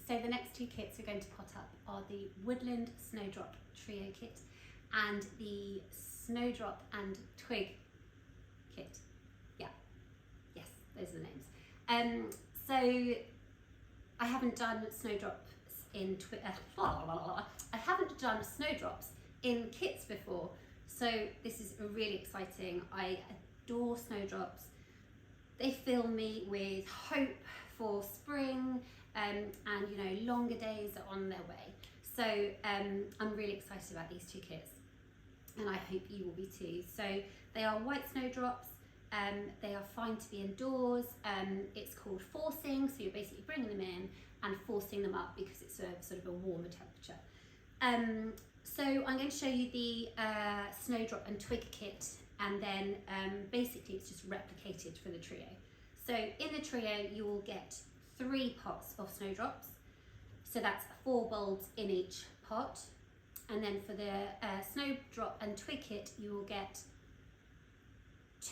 So the next two kits we're going to pot up are the Woodland Snowdrop Trio Kit and the Snowdrop and Twig Kit. Yeah, yes, those are the names. So I haven't done snowdrops in I haven't done snowdrops in kits before, so this is really exciting. I adore snowdrops. They fill me with hope for spring, and you know, longer days are on their way. So I'm really excited about these two kits, and I hope you will be too. So they are white snowdrops. They are fine to be indoors. It's called forcing, so you're basically bringing them in and forcing them up because it's a sort of a warmer temperature. So I'm going to show you the Snowdrop and Twig kit, and then basically it's just replicated for the trio. So in the trio you will get 3 pots of snowdrops, so that's 4 bulbs in each pot, and then for the Snowdrop and Twig kit you will get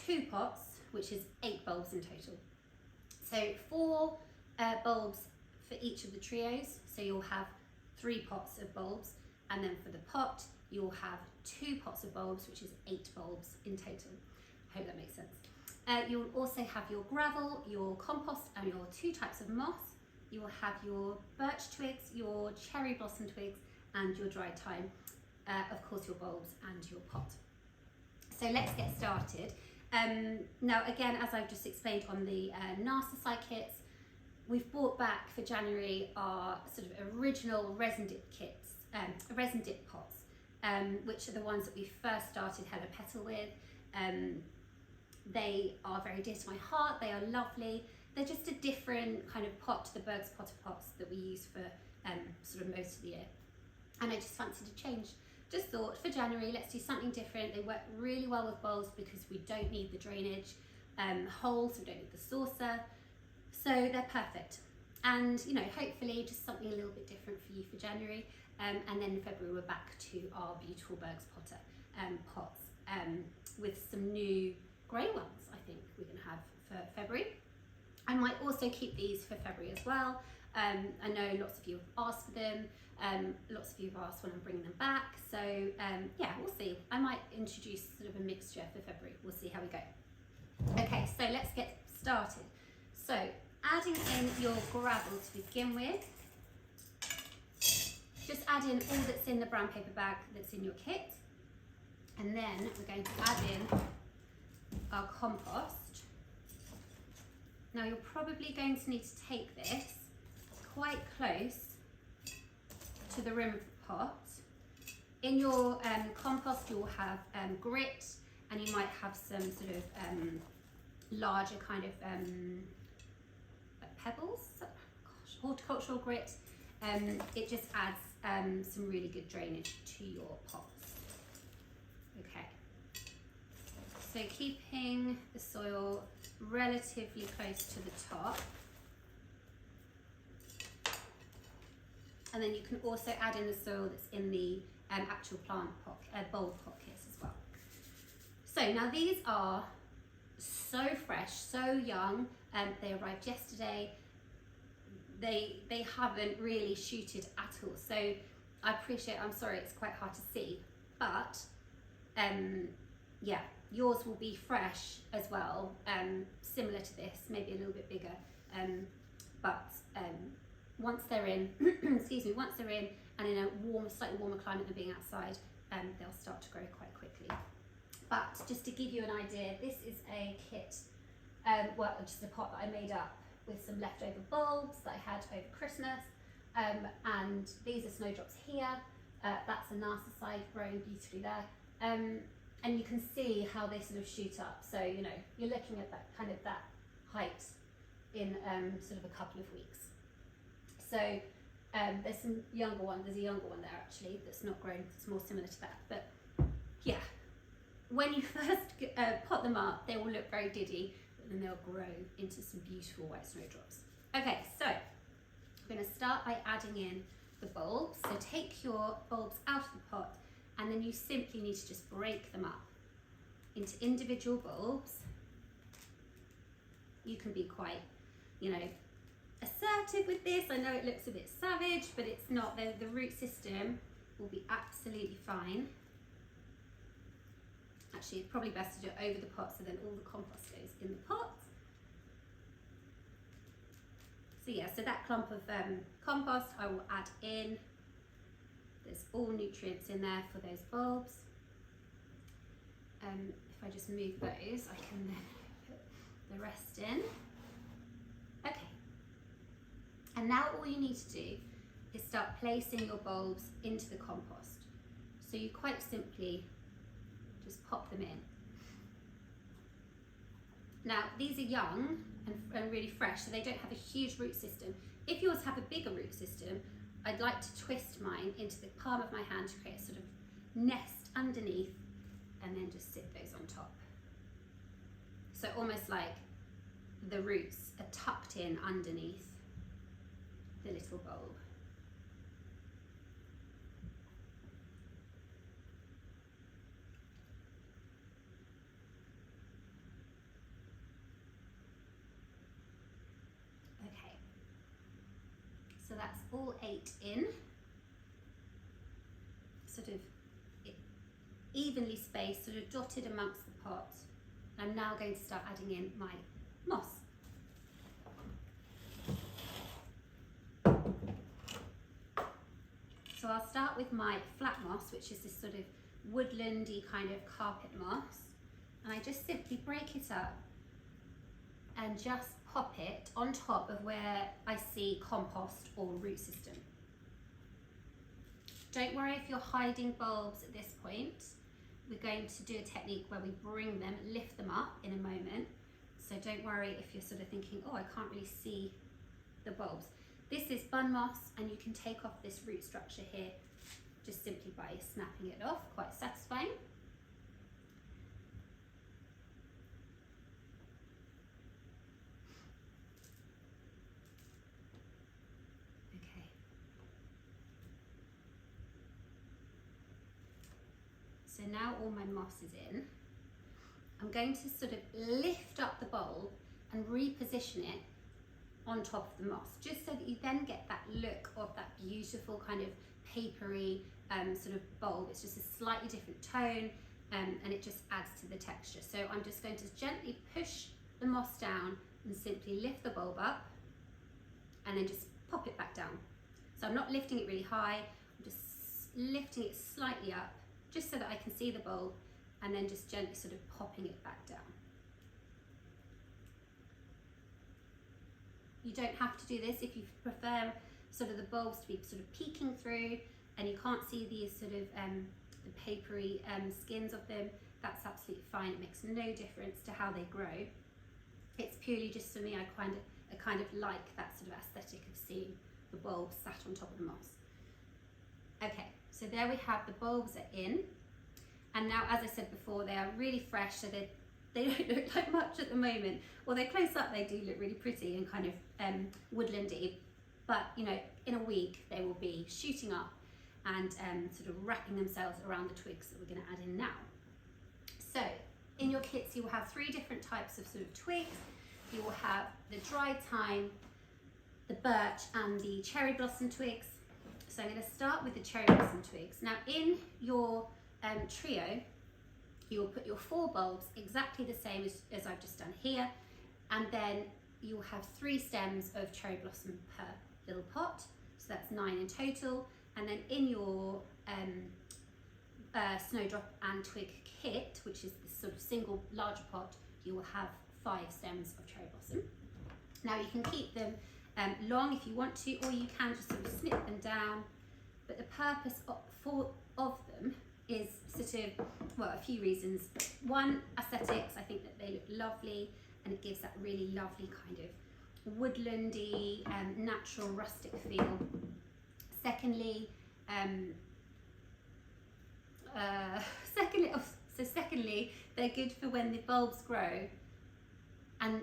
2 pots, which is 8 bulbs in total. So 4 bulbs for each of the trios, so you'll have 3 pots of bulbs, and then for the pot you'll have 2 pots of bulbs, which is 8 bulbs in total. I hope that makes sense. You'll also have your gravel, your compost, and your 2 types of moss. You will have your birch twigs, your cherry blossom twigs, and your dried thyme, of course your bulbs and your pot. So let's get started. Now again, as I've just explained on the Narcissi kits, we've brought back for January our sort of original resin dip kits, resin dip pots, which are the ones that we first started Hello Petal with. They are very dear to my heart, they are lovely. They're just a different kind of pot to the Berg's Potter pots that we use for sort of most of the year. And I just fancied a change. Just thought for January, let's do something different. They work really well with bowls because we don't need the drainage holes, we don't need the saucer. So they're perfect. And you know, hopefully just something a little bit different for you for January. And then in February, we're back to our beautiful Berg's Potter pots with some new grey ones, I think we're going to have for February. I might also keep these for February as well. I know lots of you have asked for them. Lots of you have asked when I'm bringing them back. So yeah, we'll see. I might introduce sort of a mixture for February. We'll see how we go. Okay, so let's get started. So adding in your gravel to begin with. Just add in all that's in the brown paper bag that's in your kit. And then we're going to add in our compost. Now you're probably going to need to take this quite close to the rim of the pot. In your compost you'll have grit, and you might have some sort of larger kind of pebbles, gosh, horticultural grit. It just adds some really good drainage to your pots. Okay, so keeping the soil relatively close to the top. And then you can also add in the soil that's in the actual plant pot, bulb pot kits as well. So now these are so fresh, so young. They arrived yesterday. They haven't really shooted at all. So I appreciate, I'm sorry, it's quite hard to see, but yeah, yours will be fresh as well, similar to this, maybe a little bit bigger, but once they're in, excuse me, once they're in and in a warmer, slightly warmer climate than being outside, they'll start to grow quite quickly. But just to give you an idea, this is a kit, well, just a pot that I made up with some leftover bulbs that I had over Christmas, and these are snowdrops here. That's a Narcissi growing beautifully there, and you can see how they sort of shoot up. So you know, you're looking at that kind of that height in sort of a couple of weeks. So there's some younger one. There's a younger one there actually that's not grown. It's more similar to that. But yeah, when you first pot them up, they will look very diddy, but then they'll grow into some beautiful white snowdrops. Okay, so I'm going to start by adding in the bulbs. So take your bulbs out of the pot, and then you simply need to just break them up into individual bulbs. You can be quite, you know, assertive with this. I know it looks a bit savage, but it's not. The root system will be absolutely fine. Actually, it's probably best to do it over the pot so then all the compost goes in the pot. So yeah, so that clump of compost I will add in. There's all nutrients in there for those bulbs. If I just move those, I can then put the rest in. Okay. And now all you need to do is start placing your bulbs into the compost. So you quite simply just pop them in. Now these are young and really fresh, so they don't have a huge root system. If yours have a bigger root system, I'd like to twist mine into the palm of my hand to create a sort of nest underneath, and then just sit those on top. So almost like the roots are tucked in underneath the little bulb. Okay, so that's all 8 in, sort of evenly spaced, sort of dotted amongst the pot. I'm now going to start adding in my moss. So I'll start with my flat moss, which is this sort of woodlandy kind of carpet moss, and I just simply break it up and just pop it on top of where I see compost or root system. Don't worry if you're hiding bulbs at this point. We're going to do a technique where we bring them, lift them up in a moment. So don't worry if you're sort of thinking, oh, I can't really see the bulbs. This is bun moss, and you can take off this root structure here just simply by snapping it off, quite satisfying. Okay. So now all my moss is in. I'm going to sort of lift up the bulb and reposition it on top of the moss, just so that you then get that look of that beautiful kind of papery sort of bulb. It's just a slightly different tone, and it just adds to the texture. So I'm just going to gently push the moss down and simply lift the bulb up and then just pop it back down. So I'm not lifting it really high, I'm just lifting it slightly up just so that I can see the bulb, and then just gently sort of popping it back down. You don't have to do this if you prefer sort of the bulbs to be sort of peeking through and you can't see these sort of the papery skins of them. That's absolutely fine. It makes no difference to how they grow. It's purely just for me, I kind of like that sort of aesthetic of seeing the bulbs sat on top of the moss. Okay, so there we have the bulbs are in. And now, as I said before, they are really fresh, so they don't look like much at the moment. Although close up they do look really pretty and kind of woodlandy. But you know, in a week they will be shooting up and sort of wrapping themselves around the twigs that we're going to add in now. So in your kits you will have 3 different types of sort of twigs. You will have the dry thyme, the birch and the cherry blossom twigs. So I'm going to start with the cherry blossom twigs. Now in your trio, you will put your 4 bulbs exactly the same as I've just done here, and then you'll have 3 stems of cherry blossom per little pot, so that's 9 in total. And then in your snowdrop and twig kit, which is this sort of single larger pot, you will have 5 stems of cherry blossom. Now you can keep them long if you want to, or you can just sort of snip them down, but the purpose of them is sort of, well, a few reasons. One, aesthetics. I think that they look lovely and it gives that really lovely kind of woodlandy, natural rustic feel. Secondly, secondly, they're good for when the bulbs grow, and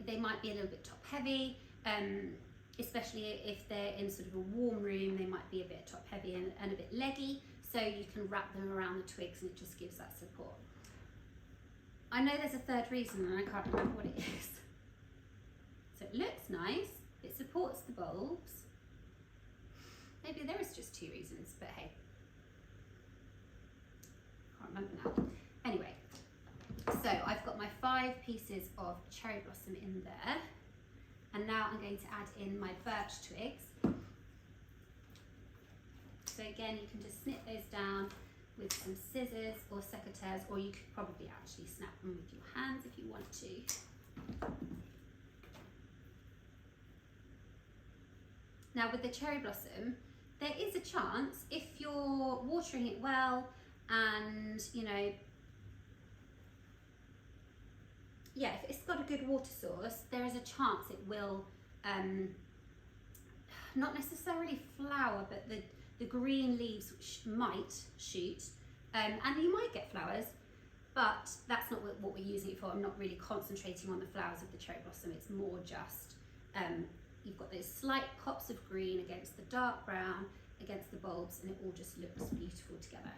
they might be a little bit top heavy, especially if they're in sort of a warm room. They might be a bit top heavy and a bit leggy. So you can wrap them around the twigs and it just gives that support. I know there's a third reason and I can't remember what it is. So it looks nice, It supports the bulbs. Maybe there is just 2 reasons, but hey, can't remember now. Anyway, so I've got my 5 pieces of cherry blossom in there, and now I'm going to add in my birch twigs. So again, you can just snip those down with some scissors or secateurs, or you could probably actually snap them with your hands if you want to. Now with the cherry blossom, there is a chance, if you're watering it well and, you know, yeah, if it's got a good water source, there is a chance it will not necessarily flower, but the green leaves might shoot, and you might get flowers, but that's not what we're using it for. I'm not really concentrating on the flowers of the cherry blossom. It's more just, you've got those slight pops of green against the dark brown, against the bulbs, and it all just looks beautiful together.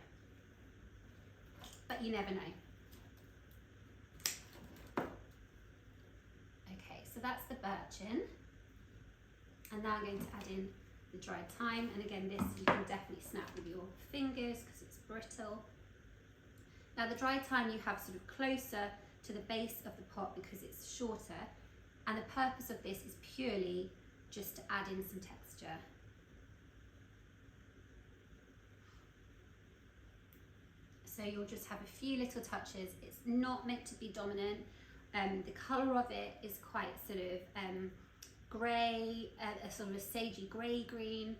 But you never know. Okay, so that's the birchen. And now I'm going to add in the dried thyme, and again this you can definitely snap with your fingers because it's brittle. Now the dried thyme you have sort of closer to the base of the pot because it's shorter, and the purpose of this is purely just to add in some texture. So you'll just have a few little touches. It's not meant to be dominant. The colour of it is quite sort of grey, a sort of a sagey grey-green,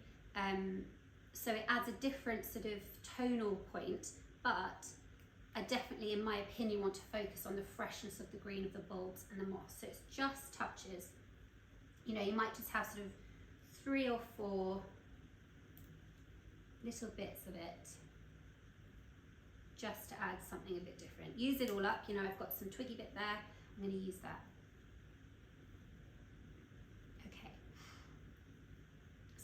so it adds a different sort of tonal point, but I definitely, in my opinion, want to focus on the freshness of the green of the bulbs and the moss. So it's just touches. You know, you might just have sort of 3 or 4 little bits of it, just to add something a bit different. Use it all up, you know, I've got some twiggy bit there, I'm going to use that.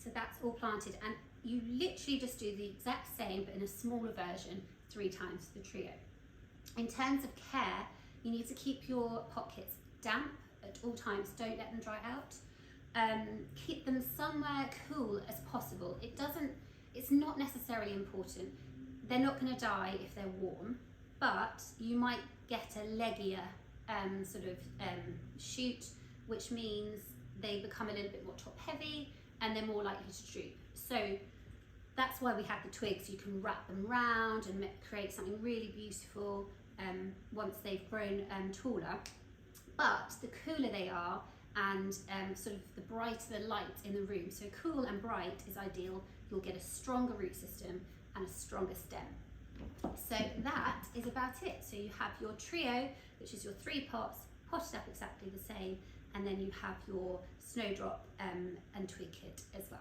So that's all planted, and you literally just do the exact same but in a smaller version 3 times for the trio. In terms of care, you need to keep your pot kits damp at all times. Don't let them dry out. Keep them somewhere cool as possible. It's not necessarily important. They're not going to die if they're warm, but you might get a leggier shoot, which means they become a little bit more top heavy and they're more likely to droop. So that's why we have the twigs. You can wrap them round and create something really beautiful once they've grown taller. But the cooler they are, and sort of the brighter the light in the room, so cool and bright is ideal, you'll get a stronger root system and a stronger stem. So that is about it. So you have your trio, which is your 3 pots, potted up exactly the same, and then you have your snowdrop and twig kit as well.